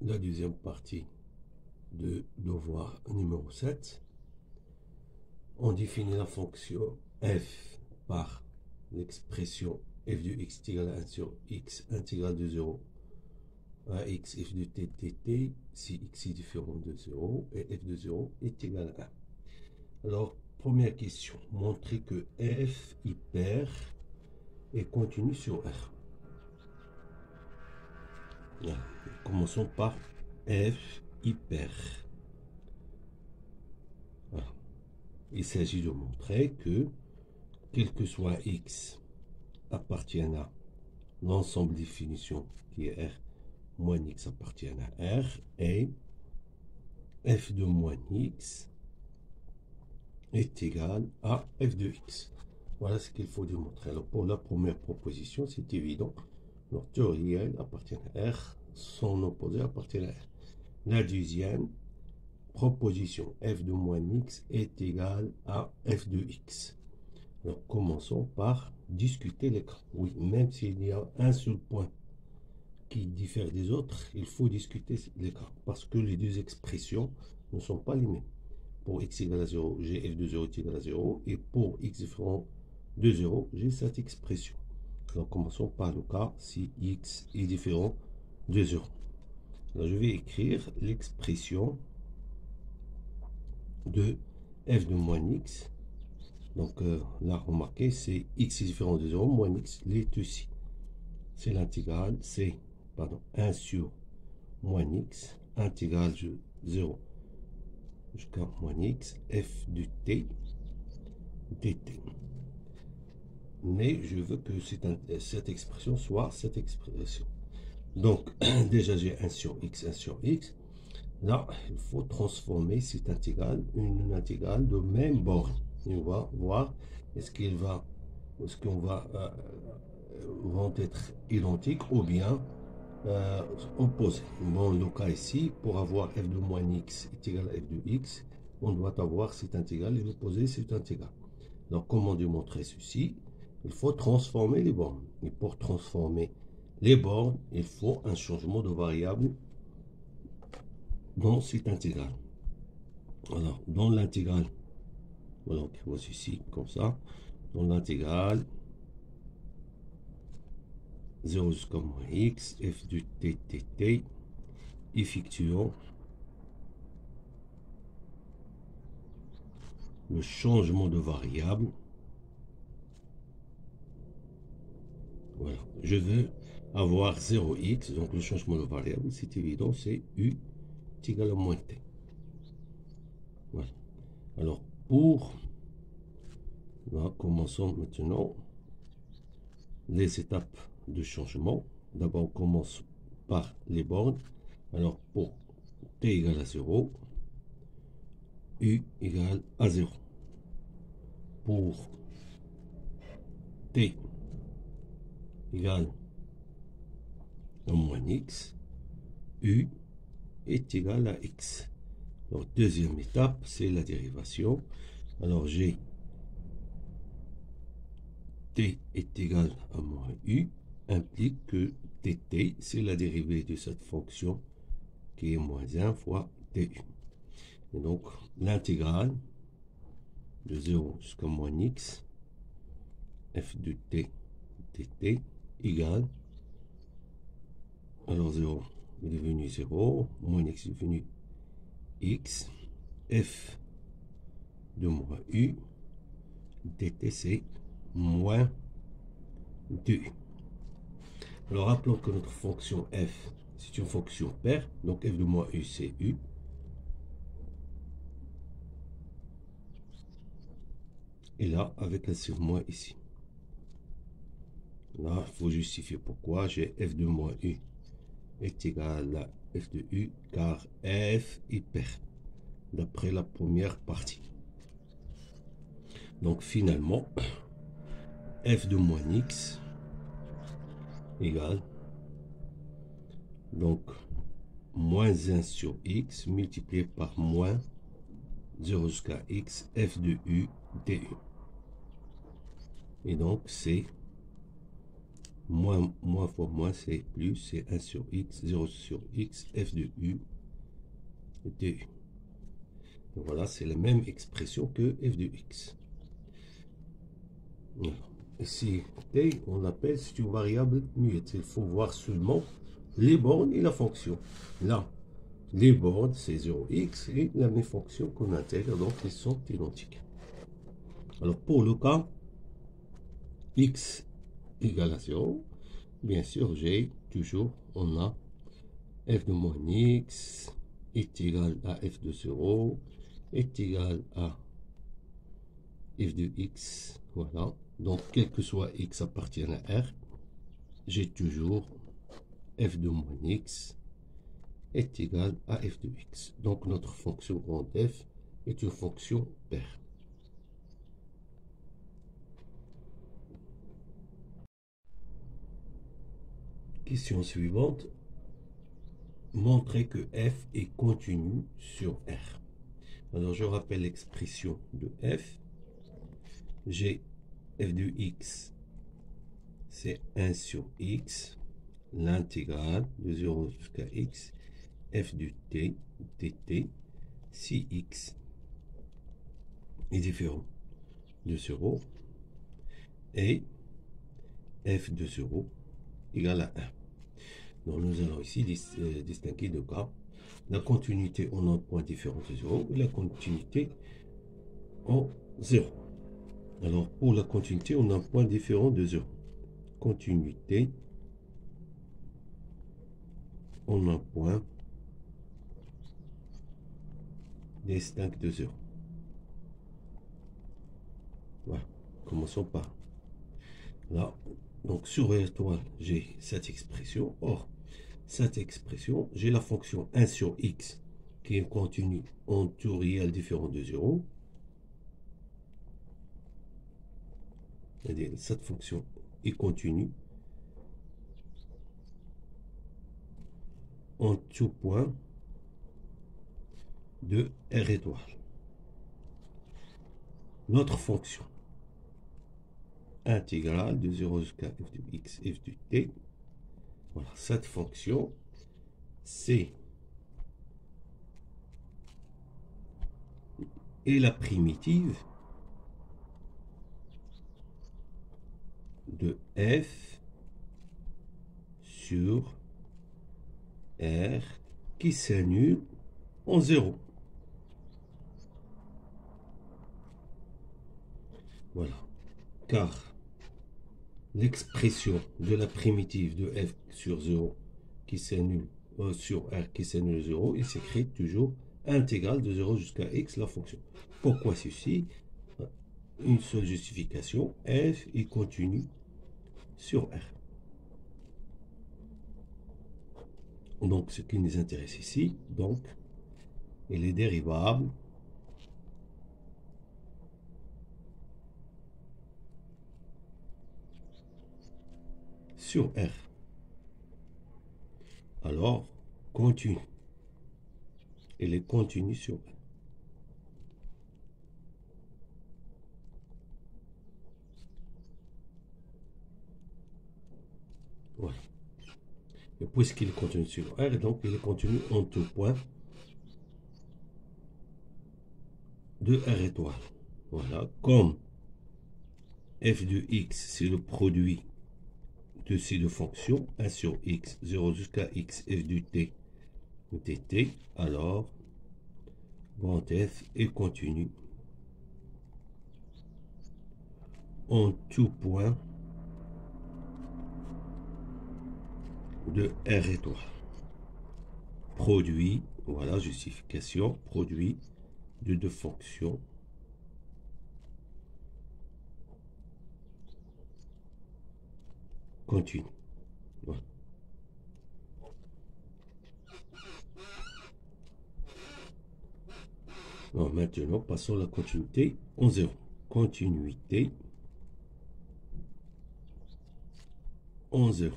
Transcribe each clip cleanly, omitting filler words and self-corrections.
la deuxième partie de devoir numéro 7. On définit la fonction f par l'expression f de x est égal à 1 sur x intégral de 0 à x f de t dt si x est différent de 0 et f de 0 est égal à 1. Alors, première question, montrer que f hyper est continu sur R. Voilà. Commençons par f hyper. Voilà. Il s'agit de montrer que, quel que soit x, appartienne à l'ensemble des définitions qui est R moins x appartient à R, et f de moins x est égal à f de x. Voilà ce qu'il faut démontrer. Alors pour la première proposition, c'est évident. Alors théorie réelle appartient à R, son opposé appartient à R. La deuxième proposition, f de moins x est égal à f de x. Alors commençons par discuter les cas. Oui, même s'il y a un seul point qui diffère des autres, il faut discuter les cas, parce que les deux expressions ne sont pas les mêmes. Pour x égale à 0, j'ai f de 0 est égal à 0, et pour x différent de 0, j'ai cette expression. Alors commençons par le cas si x est différent de 0. Alors je vais écrire l'expression de f de moins x. Donc là, remarquez, c'est x est différent de 0, moins x l'est aussi. C'est l'intégrale, c'est 1 sur moins x, intégrale de 0 jusqu'à moins x, f de t, dt. Mais je veux que cette expression soit cette expression. Donc, déjà j'ai 1 sur x, 1 sur x. Là, il faut transformer cette intégrale, une intégrale de même borne. Et on va voir est-ce qu'on va vont être identiques ou bien opposés. Bon, le cas ici, pour avoir f de moins x est égal à f de x, on doit avoir cette intégrale et l'opposé cette intégrale. Donc, comment démontrer ceci? Il faut transformer les bornes. Et pour transformer les bornes, il faut un changement de variable dans cette intégrale. Alors, dans l'intégrale, voilà, voici ici, comme ça, dans l'intégrale 0 jusqu'à moins x, f de t, dt, effectuons le changement de variable. Voilà, je veux avoir 0x, donc le changement de variable, c'est évident, c'est u est égal à moins t. Voilà. Alors, commençons maintenant les étapes de changement. D'abord, on commence par les bornes. Alors, pour t égale à 0, u égale à 0. Pour t égale à moins x, u est égal à x. Alors, deuxième étape, c'est la dérivation. Alors, j'ai t est égal à moins u, implique que dt, c'est la dérivée de cette fonction qui est moins 1 fois du. Et donc, l'intégrale de 0 jusqu'à moins x, f de t dt égale, alors 0 est devenu 0, moins x est devenu x, f de moins u, dt c'est moins 2. Alors rappelons que notre fonction f, c'est une fonction paire, donc f de moins u c'est u. Et là, avec un surmoi ici. Là, il faut justifier pourquoi j'ai f de moins u est égal à f de u, car f hyper, d'après la première partie. Donc finalement, f de moins x égale, donc, moins 1 sur x multiplié par moins 0 jusqu'à x, f de u du. Et donc, c'est moins fois moins, c'est plus, c'est 1 sur x, 0 sur x, f de u, du. Voilà, c'est la même expression que f de x. Voilà. Ici, t, on l'appelle, c'est une variable muette. Il faut voir seulement les bornes et la fonction. Là, les bornes, c'est 0x et la même fonction qu'on intègre, donc ils sont identiques. Alors, pour le cas x égale à 0, bien sûr, j'ai toujours, on a f de moins x est égal à f de 0 est égal à f de x. Voilà. Donc, quel que soit x appartient à R, j'ai toujours f de moins x est égal à f de x. Donc, notre fonction grande f est une fonction paire. Question suivante. Montrer que f est continu sur R. Alors, je rappelle l'expression de f. J'ai f de x, c'est 1 sur x, l'intégrale de 0 jusqu'à x, f de t, dt, si x est différent de 0, et f de 0 égale à 1. Donc, nous allons ici distinguer deux cas. La continuité en un point différent de 0 et la continuité en 0. Alors, pour la continuité, on a un point différent de 0. Continuité en un point distinct de 0. Voilà. Commençons par là. Donc, sur étoile, j'ai cette expression. Or, cette expression, j'ai la fonction 1 sur x qui est continue en tout réel différent de 0. C'est-à-dire, cette fonction est continue en tout point de R étoile. Notre fonction intégrale de 0 jusqu'à f de x, f de t, voilà, cette fonction, c'est et la primitive de f sur R qui s'annule en 0. Voilà. Car l'expression de la primitive de f sur 0 qui s'annule sur R qui s'annule 0, il s'écrit toujours intégrale de 0 jusqu'à x la fonction. Pourquoi ceci? Une seule justification, f est continu sur R. Donc, ce qui nous intéresse ici, donc, est les dérivables sur R. Alors, continue. Elle est continue sur R. Voilà. Et puisqu'il est continu sur R, donc il est continu en tout point de R étoile. Voilà. Comme f de x, c'est le produit de ces deux fonctions, 1 sur x, 0 jusqu'à x, f de t, dt, alors, grand F est continu en tout point de R étoile. Produit, voilà, justification, produit de deux fonctions continues. Voilà. Alors maintenant, passons à la continuité en 0. Continuité en 0.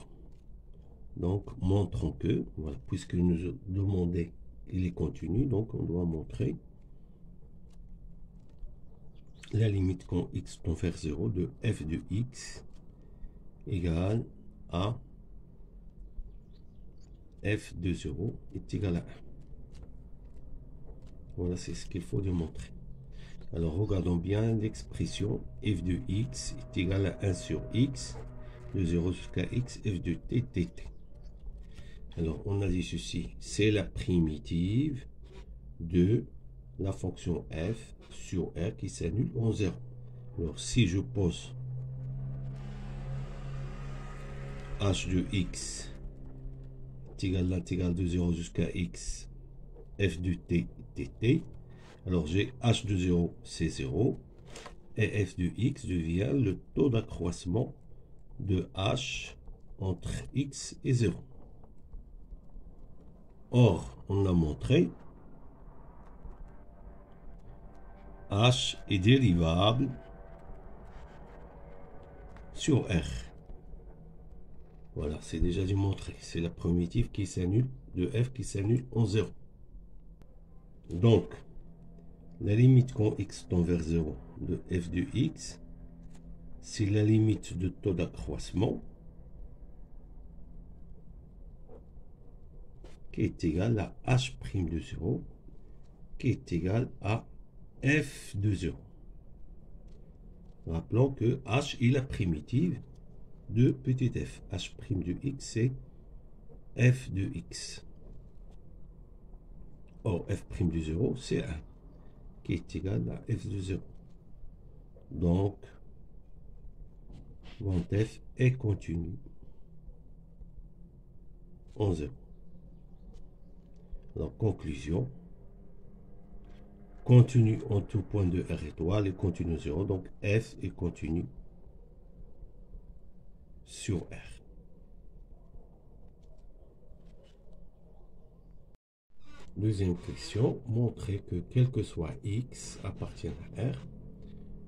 Donc, montrons que, voilà, puisque nous demandait qu'il est continu, donc on doit montrer la limite quand x tend vers 0 de f de x égale à f de 0 est égal à 1. Voilà, c'est ce qu'il faut démontrer. Alors, regardons bien l'expression f de x est égal à 1 sur x, de 0 jusqu'à x, f de t, dt. Alors, on a dit ceci, c'est la primitive de la fonction f sur r qui s'annule en 0. Alors, si je pose h de x est égal à l'intégrale de 0 jusqu'à x, f de t, dt, alors j'ai h de 0, c'est 0, et f de x devient le taux d'accroissement de h entre x et 0. Or, on a montré h est dérivable sur r. Voilà, c'est déjà démontré. C'est la primitive qui s'annule, de f qui s'annule en 0. Donc, la limite quand x tend vers 0 de f de x, c'est la limite de taux d'accroissement qui est égale à h' de 0, qui est égal à f de 0. Rappelons que h est la primitive de petit f. h' de x, c'est f de x. Or, f' de 0, c'est 1, qui est égal à f de 0. Donc, grand f est continu en 0. Alors, conclusion. Continu en tout point de R étoile et continu 0. Donc, f est continu sur R. Deuxième question. Montrer que quel que soit x appartient à R,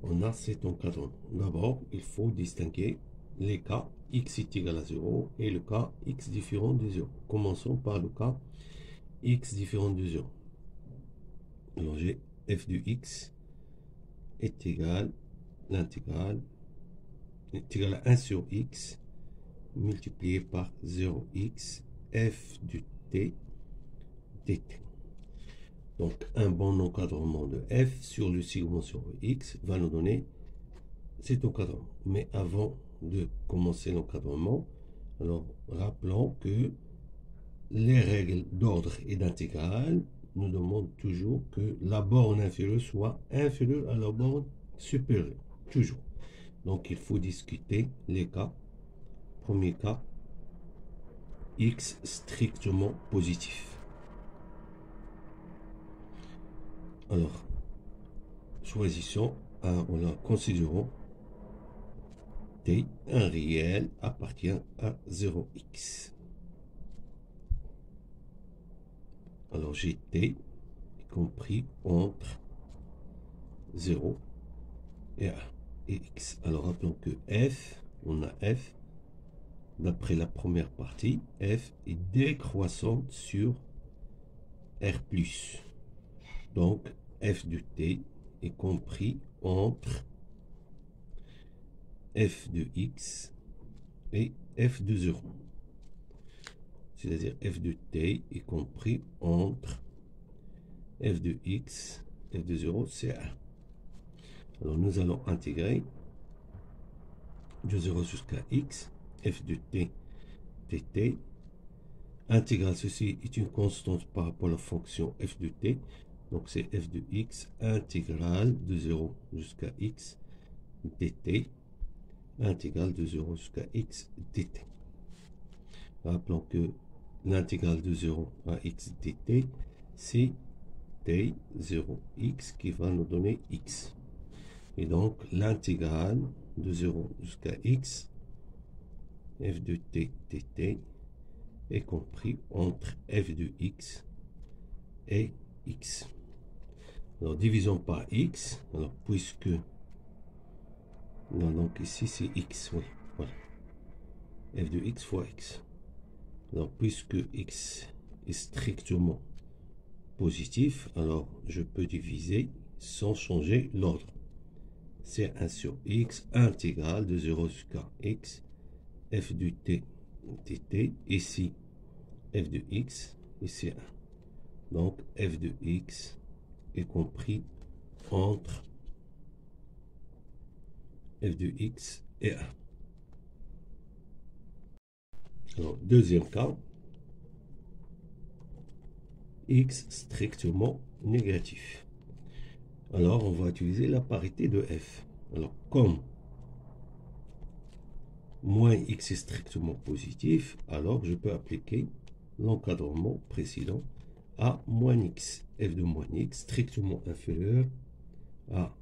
on a cet encadrement. D'abord, il faut distinguer les cas x est égal à 0 et le cas x différent de 0. Commençons par le cas x différent de 0. Alors, j'ai f de x est égal, l'intégrale est égal à 1 sur x multiplié par 0x f de t dt. Donc, un bon encadrement de f sur le segment sur x va nous donner cet encadrement. Mais avant de commencer l'encadrement, alors rappelons que les règles d'ordre et d'intégrale nous demandent toujours que la borne inférieure soit inférieure à la borne supérieure. Toujours. Donc, il faut discuter les cas. Premier cas, x strictement positif. Alors, choisissons, considérons t, un réel appartient à 0x. Alors, j'ai t compris entre 0 et 1 et x. Alors, rappelons que f, on a f, d'après la première partie, f est décroissante sur R+. Donc, f de t est compris entre f de x et f de 0. C'est-à-dire f de t est compris entre f de x, f de 0, c'est 1. Alors, nous allons intégrer de 0 jusqu'à x, f de t, dt. Intégrale, ceci est une constante par rapport à la fonction f de t. Donc, c'est f de x, intégrale de 0 jusqu'à x, dt, intégrale de 0 jusqu'à x, dt. Rappelons que l'intégrale de 0 à x dt, c'est t 0x qui va nous donner x. Et donc, l'intégrale de 0 jusqu'à x, f de t dt, est compris entre f de x et x. Alors, divisons par x. Alors, puisque... Non, donc ici, c'est x, oui. Voilà. f de x fois x. Alors, puisque x est strictement positif, alors je peux diviser sans changer l'ordre. C'est 1 sur x, intégrale de 0 jusqu'à x, f de t, dt, ici f de x, ici 1. Donc f de x est compris entre f de x et 1. Alors, deuxième cas, x strictement négatif. Alors, on va utiliser la parité de f. Alors, comme moins x est strictement positif, alors je peux appliquer l'encadrement précédent à moins x. F de moins x strictement inférieur à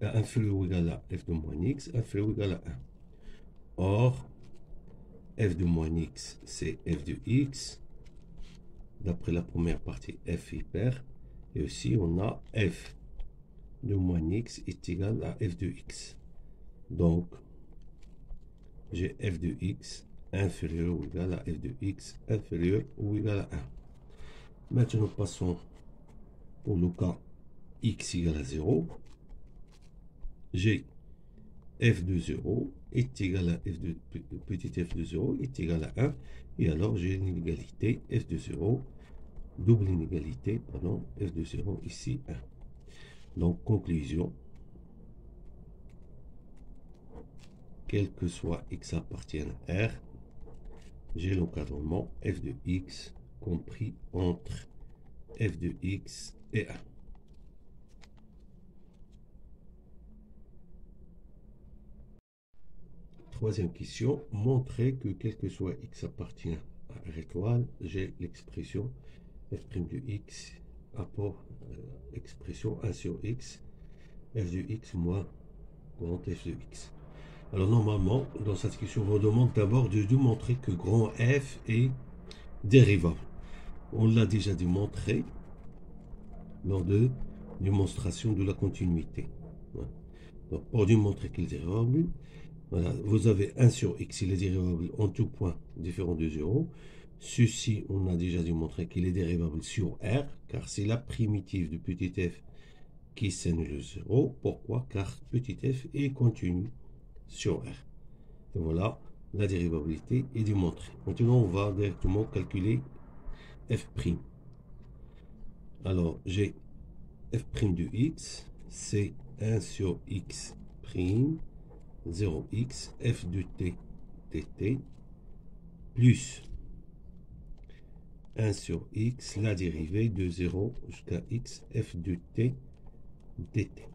inférieur ou égal à f de moins x, inférieur ou égal à 1. Or, f de moins x, c'est f de x. D'après la première partie, f hyper. Et aussi, on a f de moins x est égal à f de x. Donc, j'ai f de x inférieur ou égal à f de x inférieur ou égal à 1. Maintenant, passons pour le cas x égale à 0. J'ai f de 0 est égal à f de petit f de 0 est égal à 1. Et alors, j'ai une inégalité f de 0, double inégalité, pardon, f de 0 ici 1. Donc, conclusion, quel que soit x appartienne à R, j'ai l'encadrement f de x compris entre f de x et 1. Troisième question, montrer que quel que soit x appartient à R étoile, j'ai l'expression f' de x apport expression 1 sur x, f de x moins grand f de x. Alors normalement, dans cette question, on vous demande d'abord de démontrer que grand f est dérivable. On l'a déjà démontré lors de démonstration de la continuité. Voilà. Donc, pour démontrer qu'il est dérivable, voilà, vous avez 1 sur x, il est dérivable en tout point différent de 0. Ceci, on a déjà démontré qu'il est dérivable sur R, car c'est la primitive de petit f qui scène le 0. Pourquoi? Car petit f est continu sur R. Et voilà, la dérivabilité est démontrée. Maintenant, on va directement calculer f'. Alors, j'ai f' de x, c'est 1 sur x', 0x, f de t, dt, plus 1 sur x, la dérivée de 0 jusqu'à x, f de t, dt.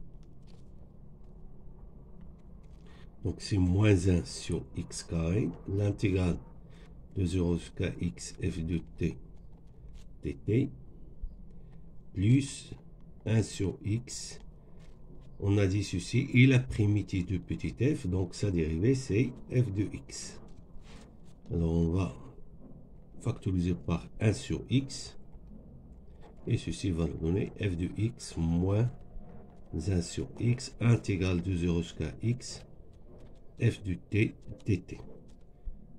Donc, c'est moins 1 sur x carré, l'intégrale de 0 jusqu'à x, f de t, dt, plus 1 sur x. On a dit ceci, et la primitive de petit f, donc sa dérivée, c'est f de x. Alors, on va factoriser par 1 sur x, et ceci va nous donner f de x moins 1 sur x, intégrale de 0 jusqu'à x, f de t dt,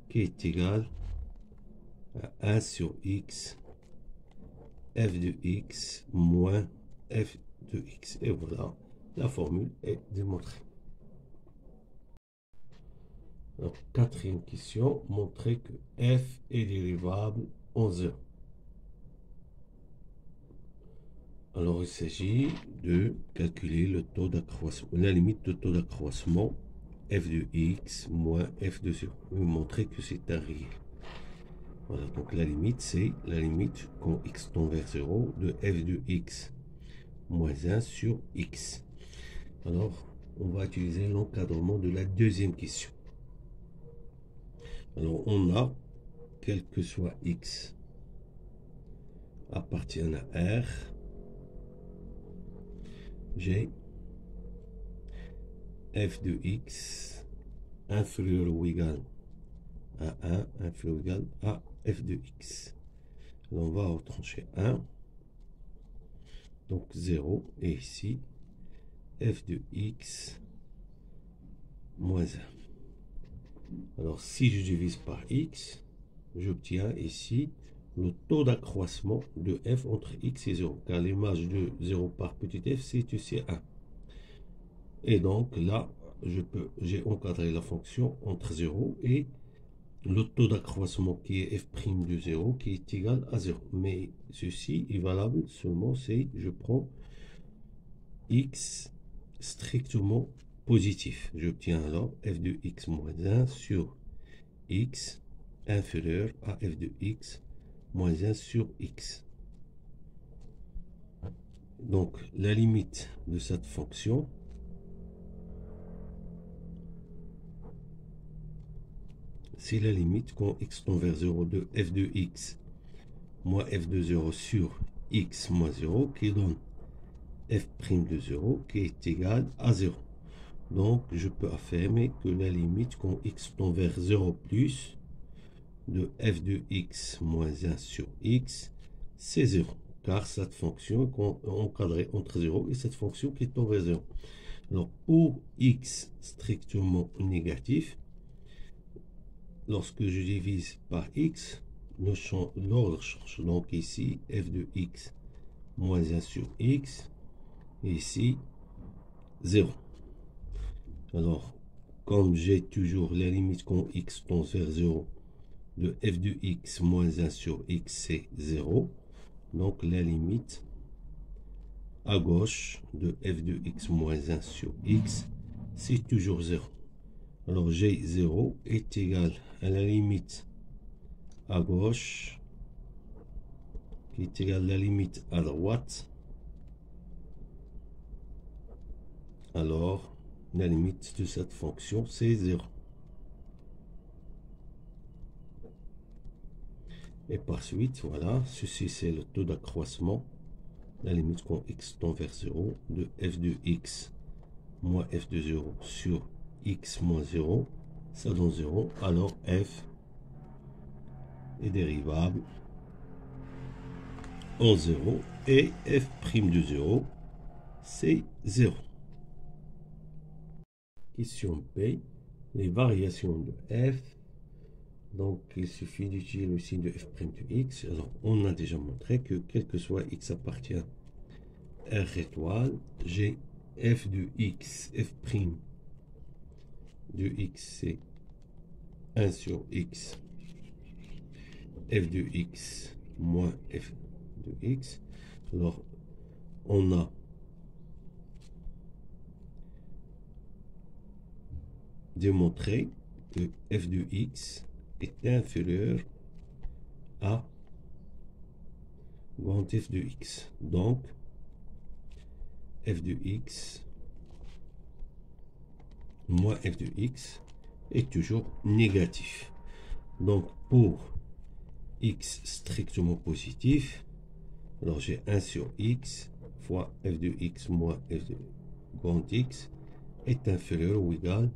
qui est égal à 1 sur x, f de x moins f de x. Et voilà, la formule est démontrée. Alors, quatrième question, montrer que f est dérivable en 0. Alors, il s'agit de calculer le taux d'accroissement, la limite de taux d'accroissement f de x moins f de 0. Je vais vous montrer que c'est un réel. Voilà, donc la limite, c'est la limite quand x tend vers 0 de f de x moins 1 sur x. Alors, on va utiliser l'encadrement de la deuxième question. Alors, on a, quel que soit x appartient à R, j'ai f de x inférieur ou égal à 1, inférieur ou égal à f de x. Alors, on va retrancher 1, donc 0, et ici, f de x moins 1. Alors, si je divise par x, j'obtiens ici le taux d'accroissement de f entre x et 0, car l'image de 0 par petit f, c'est aussi 1. Et donc, là, j'ai encadré la fonction entre 0 et le taux d'accroissement qui est f' de 0 qui est égal à 0. Mais ceci est valable seulement si je prends x strictement positif. J'obtiens alors f de x moins 1 sur x inférieur à f de x moins 1 sur x. Donc la limite de cette fonction, c'est la limite quand x tend vers 0 de f de x moins f de 0 sur x moins 0 qui donne f' de 0 qui est égal à 0. Donc je peux affirmer que la limite quand x tend vers 0 plus de f de x moins 1 sur x, c'est 0. Car cette fonction est encadrée entre 0 et cette fonction qui tend vers 0. Alors pour x strictement négatif, lorsque je divise par x, l'ordre change. Donc ici, f de x moins 1 sur x, et ici 0. Alors, comme j'ai toujours la limite quand x tend vers 0 de f de x moins 1 sur x, c'est 0. Donc la limite à gauche de f de x moins 1 sur x, c'est toujours 0. Alors g0 est égal à la limite à gauche, qui est égal à la limite à droite. Alors la limite de cette fonction, c'est 0. Et par suite, voilà, ceci c'est le taux d'accroissement, la limite quand x tend vers 0 de f de x moins f de 0 sur x moins 0, ça donne 0. Alors f est dérivable en 0 et f' de 0, c'est 0. Question B, les variations de f. Donc il suffit d'utiliser le signe de f' de x. Alors on a déjà montré que quel que soit x appartient à R étoile, j'ai f de x, f' de x, c'est 1 sur x, f de x moins f de x. Alors on a démontré que f de x est inférieur à grand f de x. Donc f de x moins f de x est toujours négatif. Donc pour x strictement positif, alors j'ai 1 sur x fois f de x moins f de grand x est inférieur ou égal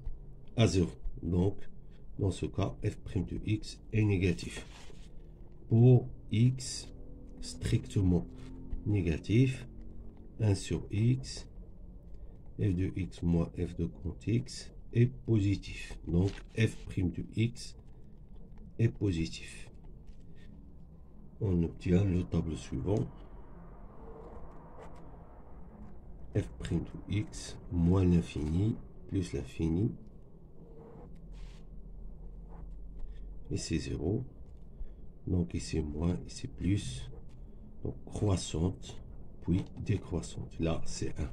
à 0. Donc dans ce cas, f' de x est négatif. Pour x strictement négatif, 1 sur x, f de x moins f de grand x est positif. Donc f' de x est positif. On obtient le tableau suivant. f' de x moins l'infini plus l'infini, et c'est 0. Donc ici moins, ici plus. Donc croissante, puis décroissante. Là, c'est 1.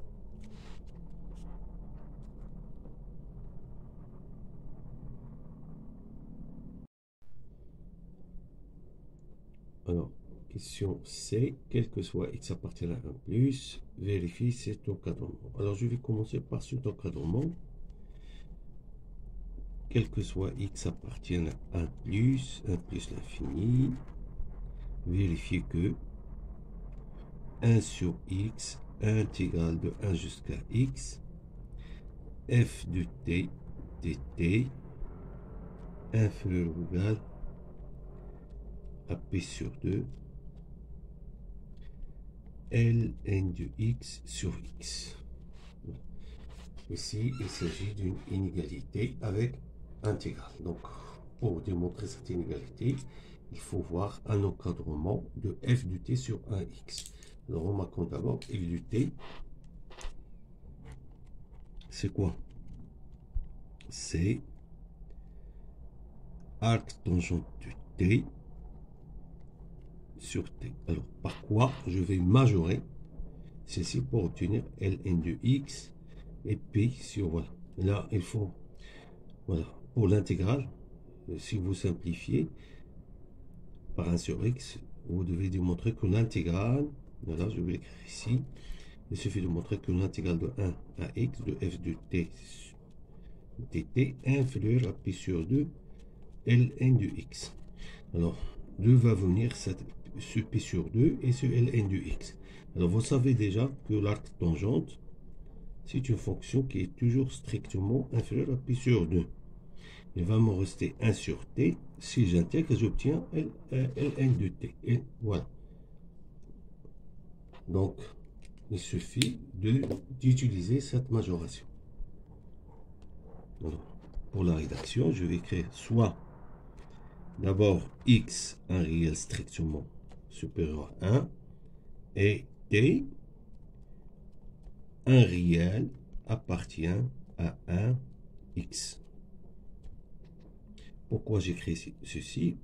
Alors, question C, quel que soit x appartient à 1 plus, vérifie cet encadrement. Alors, je vais commencer par cet encadrement. Quel que soit x appartient à 1 plus l'infini, vérifiez que 1 sur x intégral de 1 jusqu'à x, f de t dt inférieur ou égal à p sur 2 ln de x sur x. Ici, il s'agit d'une inégalité avec intégrale. Donc, pour démontrer cette inégalité, il faut voir un encadrement de f de t sur 1x. Alors, remarquons d'abord f de t, c'est quoi? c'est arc tangente de T sur T. Alors, par quoi je vais majorer ceci pour obtenir ln de x et P sur, voilà. Là, il faut, voilà, pour l'intégrale, si vous simplifiez par 1 sur x, vous devez démontrer que l'intégrale, voilà, je vais l'écrire ici, il suffit de montrer que l'intégrale de 1 à x de f de t dt est inférieur à P sur 2 ln de x. Alors, d'où va venir ce P sur 2 et ce ln de x? Alors, vous savez déjà que l'arc tangente, c'est une fonction qui est toujours strictement inférieure à P sur 2. Il va me rester 1 sur t. Si j'intègre, j'obtiens ln de t. Et voilà. Donc, il suffit d'utiliser cette majoration. Alors, pour la rédaction, je vais écrire soit d'abord x, un réel strictement supérieur à 1, et t, un réel appartient à 1 x. Pourquoi j'écris ceci?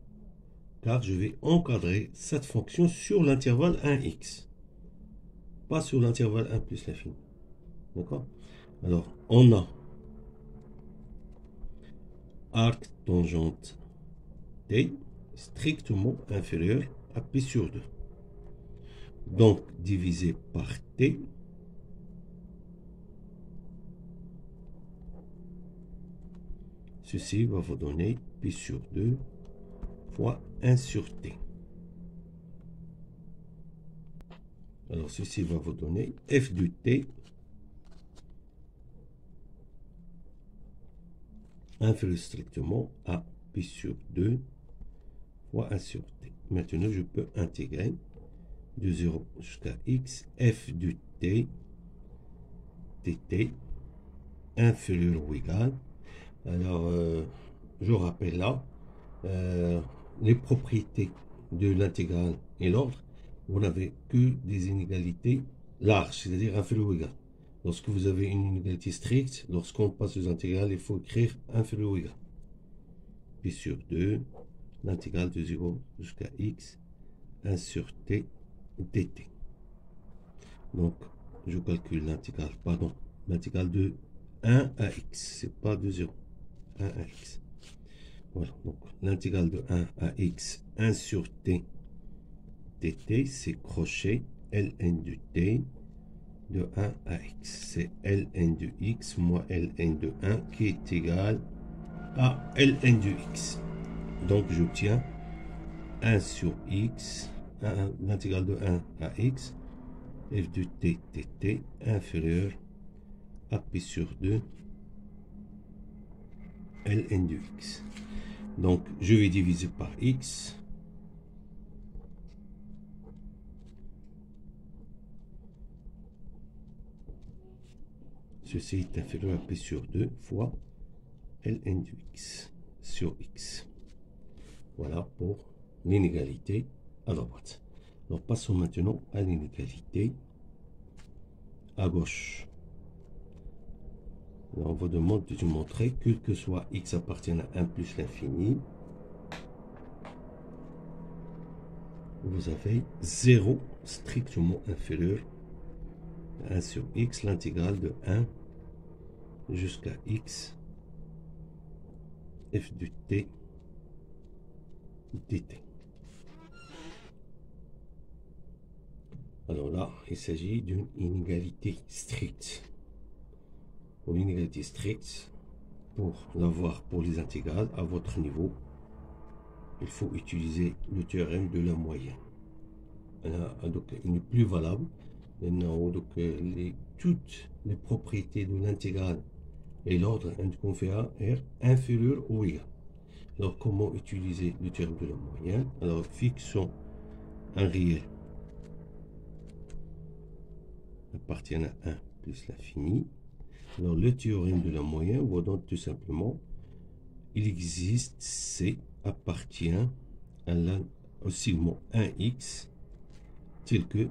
Car je vais encadrer cette fonction sur l'intervalle 1x, pas sur l'intervalle 1 plus l'infini. D'accord? Alors, on a arc tangente t strictement inférieur à P sur 2. Donc, divisé par t, ceci va vous donner P sur 2 fois 1 sur t. Alors, ceci va vous donner f de t inférieur strictement à P sur 2 fois 1 sur t. Maintenant, je peux intégrer de 0 jusqu'à x f de t dt inférieur ou égal. Alors, je rappelle là, les propriétés de l'intégrale et l'ordre, vous n'avez que des inégalités larges, c'est-à-dire inférieures ou égales. Lorsque vous avez une inégalité stricte, lorsqu'on passe aux intégrales, il faut écrire inférieur ou égal. P sur 2, l'intégrale de 0 jusqu'à x, 1 sur t dt. Donc, je calcule l'intégrale, pardon, l'intégrale de 1 à x, c'est pas de 0, 1 à x. Voilà, donc l'intégrale de 1 à x, 1 sur t dt, c'est crochet ln de t de 1 à x. C'est ln de x moins ln de 1 qui est égal à ln de x. Donc j'obtiens 1 sur x, l'intégrale de 1 à x, f de t dt inférieur à P sur 2 ln de x. Donc je vais diviser par x. Ceci est inférieur à P sur 2 fois ln de x sur x. Voilà pour l'inégalité à droite. Alors passons maintenant à l'inégalité à gauche. Alors, on vous demande de montrer que soit x appartient à 1 plus l'infini, vous avez 0 strictement inférieur à 1 sur x, l'intégrale de 1 jusqu'à x f de t dt. Alors là, il s'agit d'une inégalité stricte. Pour l'inégalité stricte, pour l'avoir pour les intégrales à votre niveau, il faut utiliser le théorème de la moyenne. Donc, il n'est plus valable. Donc, toutes les propriétés de l'intégrale et l'ordre est inférieur ou égal. Alors, comment utiliser le théorème de la moyenne? Alors, fixons un réel appartient à 1 plus l'infini. Alors, le théorème de la moyenne vous donne tout simplement, il existe C appartient au segment 1x tel que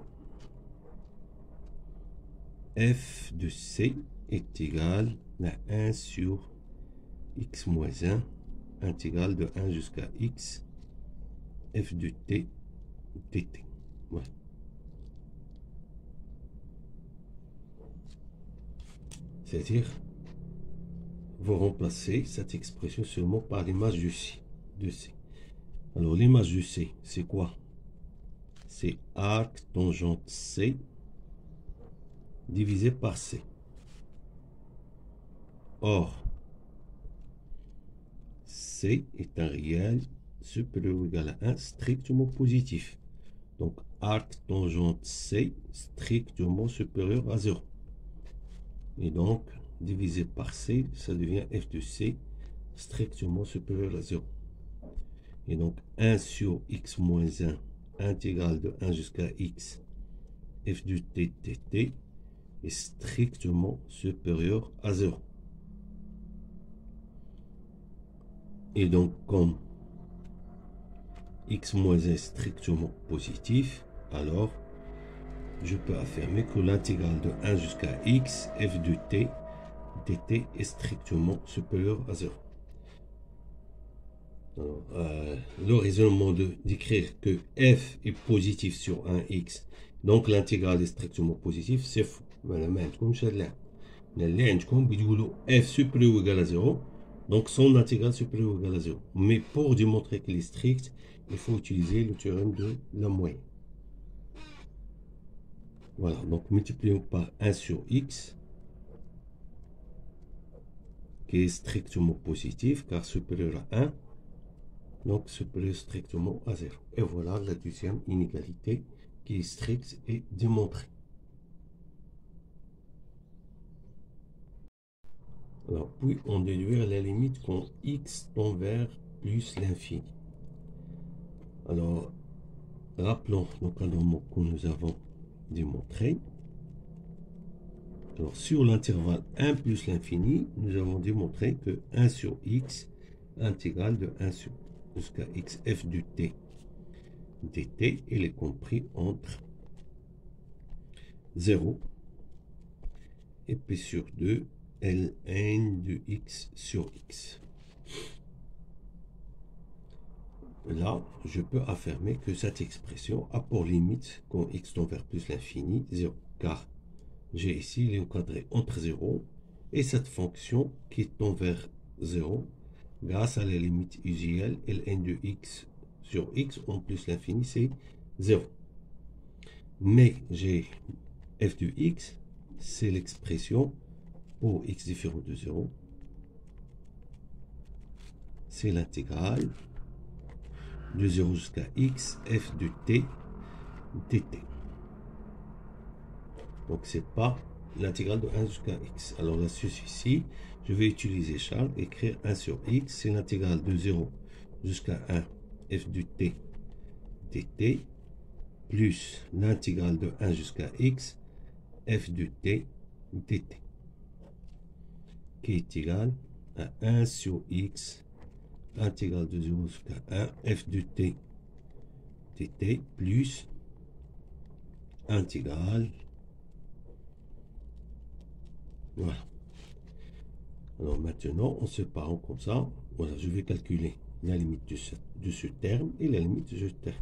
f de C est égal à 1 sur x moins 1 intégrale de 1 jusqu'à x f de t dt. Voilà. C'est-à-dire, vous remplacez cette expression seulement par l'image de C. Alors, l'image de C, c'est quoi? C'est arc tangente C divisé par C. Or, C est un réel supérieur ou égal à 1 strictement positif. Donc, arc tangente C strictement supérieur à 0. Et donc, divisé par C, ça devient f de C strictement supérieur à 0. Et donc, 1 sur x moins 1 intégrale de 1 jusqu'à x f de t dt est strictement supérieur à 0. Et donc, comme x moins 1 est strictement positif, alors je peux affirmer que l'intégrale de 1 jusqu'à x f de t dt est strictement supérieur à 0. Alors, le raisonnement d'écrire que f est positif sur 1x, donc l'intégrale est strictement positive, c'est faux. Voilà, ما عندكمش هاد اللعب. اللي عندكم بيقولوا f supérieur ou égal à 0, donc son intégrale supérieure ou égale à 0. Mais pour démontrer qu'il est strict, il faut utiliser le théorème de la moyenne. Voilà, donc multiplions par 1 sur x, qui est strictement positif, car supérieur à 1, donc supérieur strictement à 0. Et voilà la deuxième inégalité qui est stricte et démontrée. Alors, puis on déduire la limite quand x tend vers plus l'infini. Alors, rappelons l'encadrement que nous avons démontré. Alors, sur l'intervalle 1 plus l'infini, nous avons démontré que 1 sur x intégrale de 1 sur jusqu'à x f de t dt, il est compris entre 0 et p sur 2 ln de x sur x. Là, je peux affirmer que cette expression a pour limite quand x tend vers plus l'infini 0, car j'ai ici l'encadré entre 0 et cette fonction qui tend vers 0 grâce à la limite usuelle ln de x sur x en plus l'infini, c'est 0. Mais j'ai f de x, c'est l'expression pour x différent de 0. C'est l'intégrale de 0 jusqu'à x f de t dt. Donc, c'est pas l'intégrale de 1 jusqu'à x. Alors, là, ici, je vais utiliser Charles, écrire 1 sur x, c'est l'intégrale de 0 jusqu'à 1 f de t dt, plus l'intégrale de 1 jusqu'à x f de t dt, qui est égal à 1 sur x, intégrale de 0 jusqu'à 1 f de t dt, plus intégrale. Voilà. Alors maintenant, en séparant comme ça, voilà, je vais calculer la limite de ce terme et la limite de ce terme.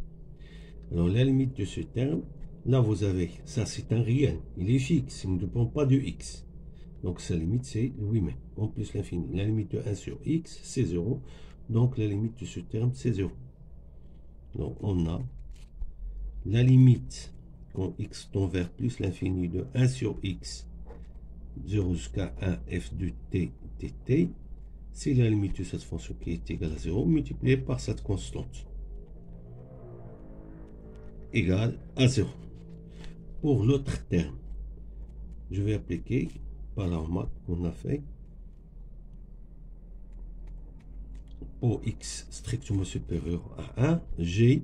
Alors la limite de ce terme, là vous avez, ça c'est un réel, il est fixe, il ne dépend pas de x. Donc sa limite c'est lui-même, en plus l'infini. La limite de 1 sur x, c'est 0. Donc la limite de ce terme, c'est 0. Donc on a la limite quand x tend vers plus l'infini de 1 sur x, 0 jusqu'à 1 f de t dt, c'est la limite de cette fonction qui est égale à 0 multipliée par cette constante égale à 0. Pour l'autre terme, je vais appliquer par la remarque qu'on a fait. Pour x strictement supérieur à 1, j'ai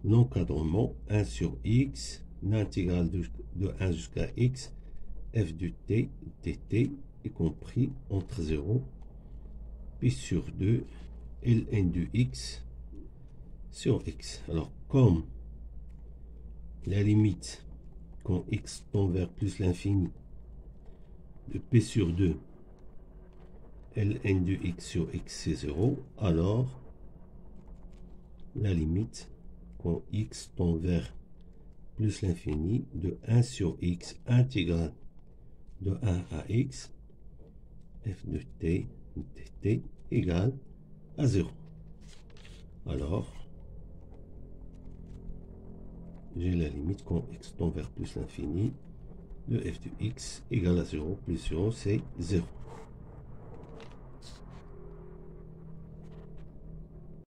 l'encadrement 1 sur x, l'intégrale de 1 jusqu'à x, f de t dt, y compris entre 0 p sur 2 ln de x sur x. Alors, comme la limite quand x tend vers plus l'infini de p sur 2 ln de x sur x c'est 0, alors la limite quand x tend vers plus l'infini de 1 sur x intégrale de 1 à x, f de t dt égale à 0. Alors, j'ai la limite quand x tend vers plus l'infini de f de x égale à 0, plus 0 c'est 0.